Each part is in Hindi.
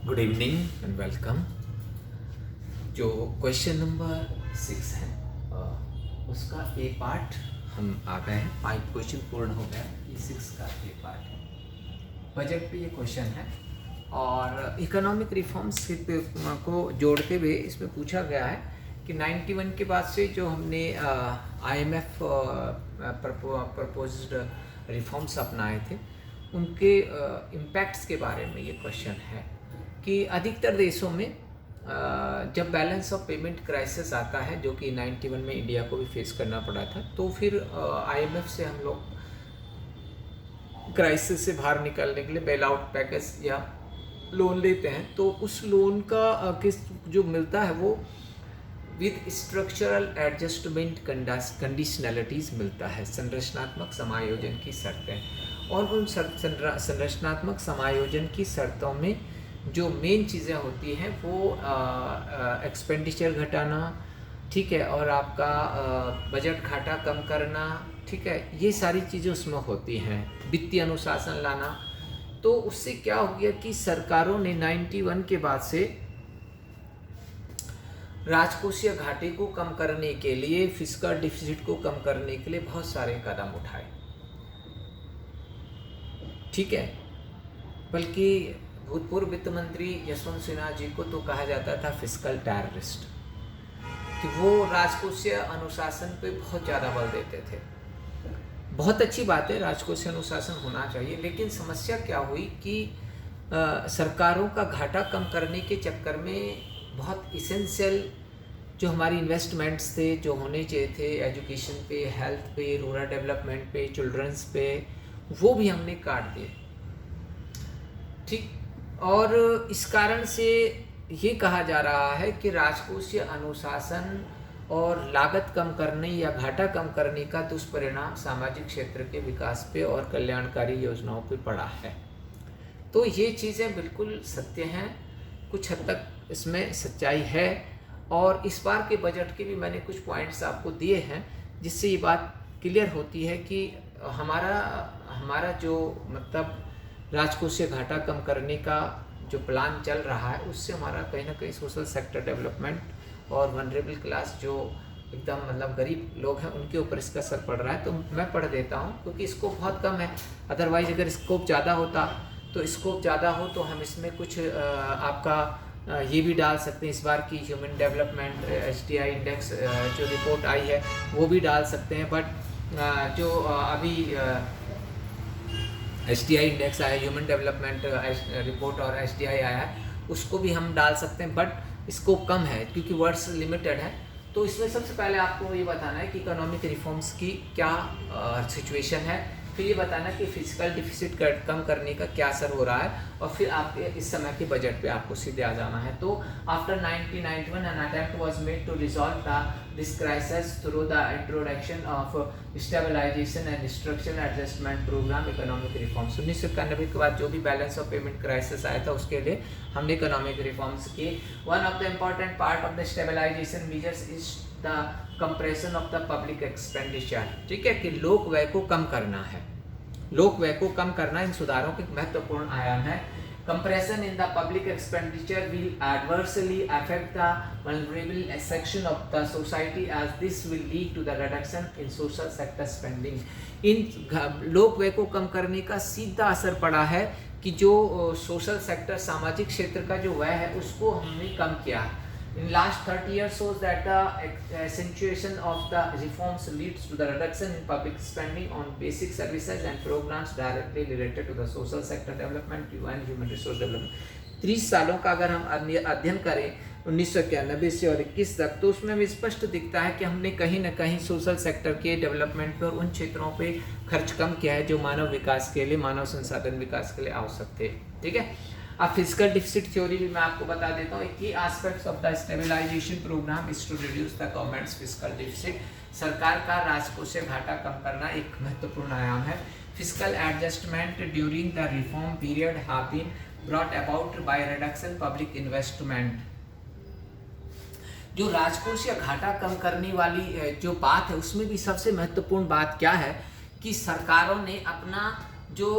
Good evening and welcome. जो क्वेश्चन नंबर 6 है उसका ए पार्ट हम आ गए हैं। 5 क्वेश्चन पूर्ण हो गया, ये 6 का ए पार्ट है। बजट पे ये क्वेश्चन है और इकोनॉमिक रिफॉर्म्स को जोड़ते हुए इसमें पूछा गया है कि 91 के बाद से जो हमने IMF प्रपोज्ड रिफॉर्म्स अपनाए थे उनके इम्पैक्ट्स के बारे में ये क्वेश्चन है कि अधिकतर देशों में जब बैलेंस ऑफ पेमेंट क्राइसिस आता है, जो कि 91 में इंडिया को भी फेस करना पड़ा था, तो फिर IMF से हम लोग क्राइसिस से बाहर निकलने के लिए बेल आउट पैकेज या लोन लेते हैं। तो उस लोन का किस्त जो मिलता है वो विद स्ट्रक्चरल एडजस्टमेंट कंडीशनलिटीज़ मिलता है, संरचनात्मक समायोजन की शर्तें। और उन संरचनात्मक समायोजन की शर्तों में जो मेन चीज़ें होती हैं वो एक्सपेंडिचर घटाना, ठीक है, और आपका बजट घाटा कम करना, ठीक है, ये सारी चीज़ें उसमें होती हैं। वित्तीय अनुशासन लाना। तो उससे क्या हो गया कि सरकारों ने 91 के बाद से राजकोषीय घाटे को कम करने के लिए, फिस्कल डिफिसिट को कम करने के लिए बहुत सारे कदम उठाए, ठीक है। बल्कि भूतपूर्व वित्त मंत्री यशवंत सिन्हा जी को तो कहा जाता था फिस्कल टेररिस्ट, कि वो राजकोषीय अनुशासन पे बहुत ज़्यादा बल देते थे। बहुत अच्छी बात है, राजकोषीय अनुशासन होना चाहिए, लेकिन समस्या क्या हुई कि सरकारों का घाटा कम करने के चक्कर में बहुत इसेंशियल जो हमारी इन्वेस्टमेंट्स थे, जो होने चाहिए थे एजुकेशन पे, हेल्थ पे, रूरल डेवलपमेंट पे, चिल्ड्रंस पे, वो भी हमने काट दिए, ठीक। और इस कारण से ये कहा जा रहा है कि राजकोषीय अनुशासन और लागत कम करने या घाटा कम करने का दुष्परिणाम सामाजिक क्षेत्र के विकास पे और कल्याणकारी योजनाओं पे पड़ा है। तो ये चीज़ें बिल्कुल सत्य हैं, कुछ हद तक इसमें सच्चाई है। और इस बार के बजट के भी मैंने कुछ पॉइंट्स आपको दिए हैं जिससे ये बात क्लियर होती है कि हमारा जो मतलब राजकोषीय घाटा कम करने का जो प्लान चल रहा है उससे हमारा कहीं ना कहीं सोशल सेक्टर डेवलपमेंट और वनरेबल क्लास जो एकदम मतलब गरीब लोग हैं उनके ऊपर इसका असर पड़ रहा है। तो मैं पढ़ देता हूँ क्योंकि स्कोप बहुत कम है। अदरवाइज अगर स्कोप ज़्यादा होता तो स्कोप ज़्यादा हो तो हम इसमें कुछ आपका ये भी डाल सकते हैं। इस बार की ह्यूमन डेवलपमेंट HDI इंडेक्स जो रिपोर्ट आई है वो भी डाल सकते हैं, बट जो अभी HDI इंडेक्स आया, ह्यूमन डेवलपमेंट रिपोर्ट और HDI आया है, उसको भी हम डाल सकते हैं, बट स्कोप कम है क्योंकि वर्ड्स लिमिटेड है। तो इसमें सबसे पहले आपको ये बताना है कि इकोनॉमिक रिफॉर्म्स की क्या सिचुएशन है, फिर ये बताना कि फिजिकल डिफिसिट कम करने का क्या असर हो रहा है, और फिर आपके इस समय के बजट पे आपको सीधे आ जाना है। तो after 1991 an attempt was made to resolve this crisis through the introduction of stabilisation and structural adjustment programme economic reforms. 1991 के बाद जो भी बैलेंस ऑफ पेमेंट क्राइसिस आया था उसके लिए हमने इकोनॉमिक रिफॉर्म्स किए। One of the important part of the stabilisation measures is the compression of the public expenditure, ठीक है, कि लोक व्यय को कम करना है। लोक व्यय को कम करना इन सुधारों के महत्वपूर्ण आयाम है। Compression in the public expenditure will adversely affect the vulnerable section of the society as this will lead to the reduction in social sector spending. इन लोक व्यय को कम करने का सीधा असर पड़ा है कि जो सोशल सेक्टर, सामाजिक क्षेत्र का जो व्यय है उसको हमने कम किया। In last 30 years shows that the accentuation of the reforms leads to the reduction in public spending on basic services and programs directly related to the social sector development and human resource development। 30 सालों का अगर हम अध्ययन करें 1991 से और 21 तक, तो उसमें भी स्पष्ट दिखता है कि हमने कहीं ना कहीं सोशल सेक्टर के डेवलपमेंट पर उन क्षेत्रों पे खर्च कम किया है जो मानव विकास के लिए, मानव संसाधन विकास के लिए आवश्यक थे, ठीक है। अब फिजिकल डिफिसिट थ्योरी भी मैं आपको बता देता हूँ। Key aspects of the stabilisation programme is to reduce the government's fiscal deficit. सरकार का राजकोषीय घाटा कम करना एक महत्वपूर्ण आयाम है। Fiscal adjustment during the reform period have been brought about by reduction public investment. जो राजकोषीय घाटा कम करने वाली जो बात है उसमें भी सबसे महत्वपूर्ण बात क्या है कि सरकारों ने अपना जो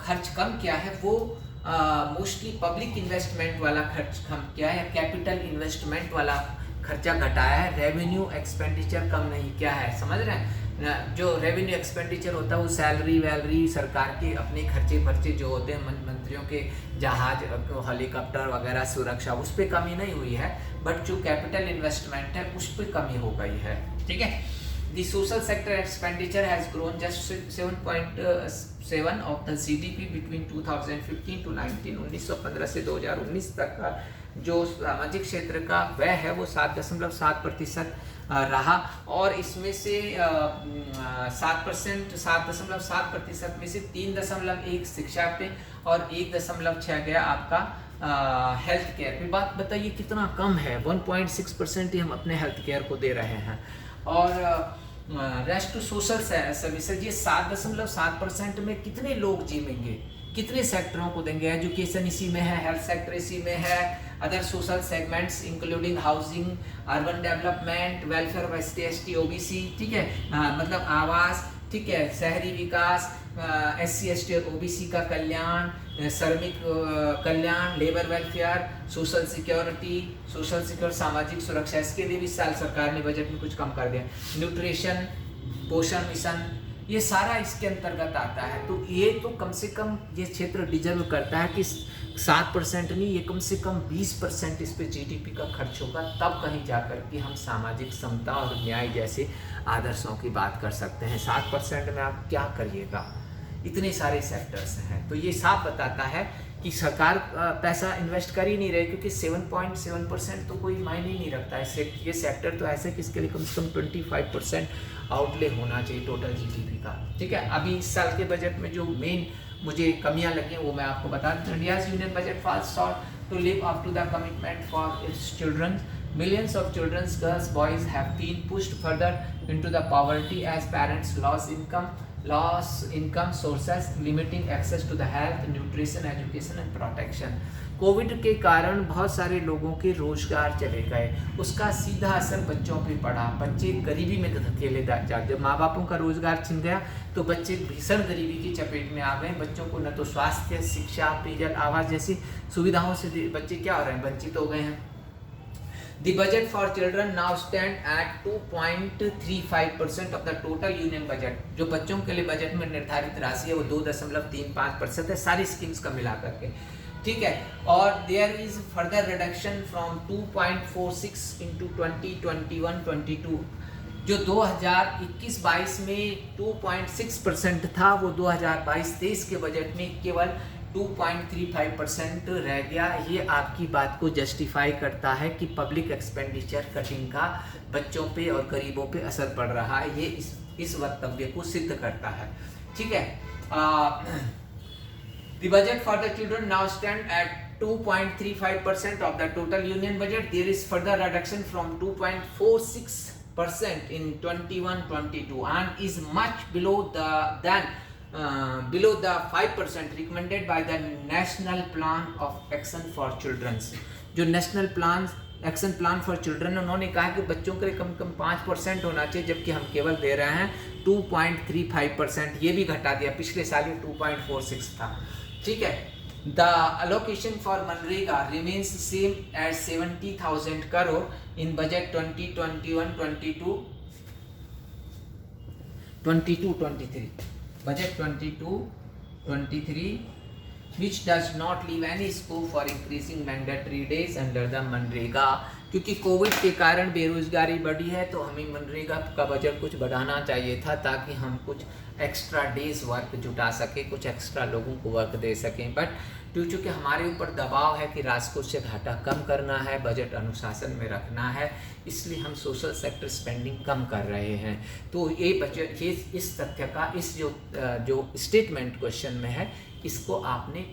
खर्च कम किया है वो मोस्टली पब्लिक इन्वेस्टमेंट वाला खर्च कम किया है, कैपिटल इन्वेस्टमेंट वाला खर्चा घटाया है, रेवेन्यू एक्सपेंडिचर कम नहीं किया है। समझ रहे हैं ना, जो रेवेन्यू एक्सपेंडिचर होता है वो सैलरी वैलरी सरकार के अपने खर्चे जो होते हैं मंत्रियों के, जहाज हेलीकॉप्टर वगैरह सुरक्षा, उस पर कमी नहीं हुई है, बट जो कैपिटल इन्वेस्टमेंट है उस पर कमी हो गई है। ठीक है, the social sector expenditure has grown just 7.7 of the GDP between 2015 to 19। 1915 से 2019 तक का जो सामाजिक क्षेत्र का व्यय है वो 7.7% रहा, और इसमें से 7.7% में से 3.1 शिक्षा पे और 1.6 गया आपका हेल्थ केयर पे। बात बताइए कितना कम है, 1.6% ही हम अपने हेल्थ केयर को दे रहे हैं, और रेस्ट टू सोशल सर्विसेज ये 7.7% में कितने लोग जीवेंगे, कितने सेक्टरों को देंगे। एजुकेशन इसी में है, हेल्थ सेक्टर इसी में है, other social segments including housing, urban development, welfare of ST OBC, ठीक है, मतलब आवास, ठीक है, शहरी विकास, SC ST और OBC का कल्याण, श्रमिक कल्याण, लेबर वेलफेयर, सोशल सिक्योरिटी सामाजिक सुरक्षा, इसके लिए भी इस साल सरकार ने बजट में कुछ कम कर दिया। न्यूट्रिशन, पोषण मिशन, ये सारा इसके अंतर्गत आता है। तो ये तो कम से कम ये क्षेत्र डिजर्व करता है कि 7% नहीं, ये कम से कम 20% इस पे GDP का खर्च होगा, तब कहीं जाकर कि हम सामाजिक समता और न्याय जैसे आदर्शों की बात कर सकते हैं। 7% में आप क्या करिएगा, इतने सारे सेक्टर्स हैं। तो ये साफ बताता है कि सरकार पैसा इन्वेस्ट कर ही नहीं रही, क्योंकि 7.7% तो कोई मायने ही नहीं रखता है। ये सेक्टर तो ऐसे कि इसके लिए कम से कम 25% आउटले होना चाहिए टोटल GDP का। ठीक है, अभी इस साल के बजट में जो मेन मुझे कमियां लगी हैं वो मैं आपको बता दूं। India's union budget falls short to live up to the commitment for its children. Millions of children, girls, boys have been pushed further into the poverty as parents lost income sources, limiting access to the health, nutrition, education and protection। Covid के कारण बहुत सारे लोगों के रोजगार चले गए, उसका सीधा असर बच्चों पे पड़ा। बच्चे गरीबी में धकेले जाते, माँ बापों का रोजगार छिन गया तो बच्चे भीषण गरीबी की चपेट में आ गए। बच्चों को न तो स्वास्थ्य, शिक्षा, पेयजल, आवास जैसी सुविधाओं से बच्चे क्या हो रहे हैं, वंचित हो गए हैं। The budget for children now stand at 2.35% of the total union budget। जो बच्चों के लिए बजट में निर्धारित राशि है वो 2.35% है, सारी स्कीम्स का मिला करके। ठीक है, और there is further reduction from 2.46 into 2021-22। जो 2021-22 में 2.6% था, वो 2022-23 के बजट में केवल 2.35% रह गया। ये आपकी बात को जस्टिफाई करता है कि पब्लिक एक्सपेंडिचर कटिंग का बच्चों पे और गरीबों पे असर पड़ रहा है, ये इस वक्तव्य को सिद्ध करता है। ठीक है, the budget for the children now stand at 2.35% of the total union budget। There is further reduction from 2.46% in 21-22 and is much below the 5% recommended by the National Plan of Action for Children। जो national plan action plan for children, उन्होंने कहा कि बच्चों के लिए कम से कम 5% होना चाहिए, जबकि हम केवल दे रहे हैं 2.35%। ये भी घटा दिया, पिछले साल ये 2.46 था। ठीक है, द अलोकेशन फॉर मनरेगा remains same at 70,000 crore in budget 2021-22-23 budget 22-23 which does not leave any scope for increasing mandatory days under the MNREGA. क्योंकि कोविड के कारण बेरोजगारी बढ़ी है तो हमें मनरेगा का बजट कुछ बढ़ाना चाहिए था, ताकि हम कुछ एक्स्ट्रा डेज वर्क जुटा सके, कुछ एक्स्ट्रा लोगों को वर्क दे सकें। बट चूँकि हमारे ऊपर दबाव है कि राजकोषीय घाटा कम करना है, बजट अनुशासन में रखना है, इसलिए हम सोशल सेक्टर स्पेंडिंग कम कर रहे हैं। तो ये बजट, ये इस तथ्य का, इस जो स्टेटमेंट क्वेश्चन में है, इसको आपने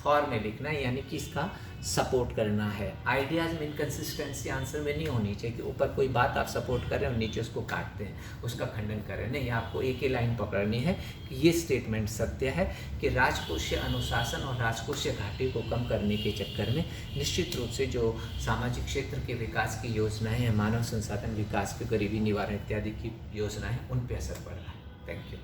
फॉर्म में लिखना है, यानी कि इसका सपोर्ट करना है। आइडियाज़ में इनकन्सिस्टेंसी आंसर में नहीं होनी चाहिए कि ऊपर कोई बात आप सपोर्ट कर रहे हैं और नीचे उसको काटते हैं, उसका खंडन कर रहे हैं। नहीं, आपको एक ही लाइन पकड़नी है कि ये स्टेटमेंट सत्य है कि राजकोषीय अनुशासन और राजकोषीय घाटे को कम करने के चक्कर में निश्चित रूप से जो सामाजिक क्षेत्र के विकास की योजनाएँ हैं, मानव संसाधन विकास की, गरीबी निवारण इत्यादि की योजनाएँ, उन पर असर पड़ रहा है। Thank you.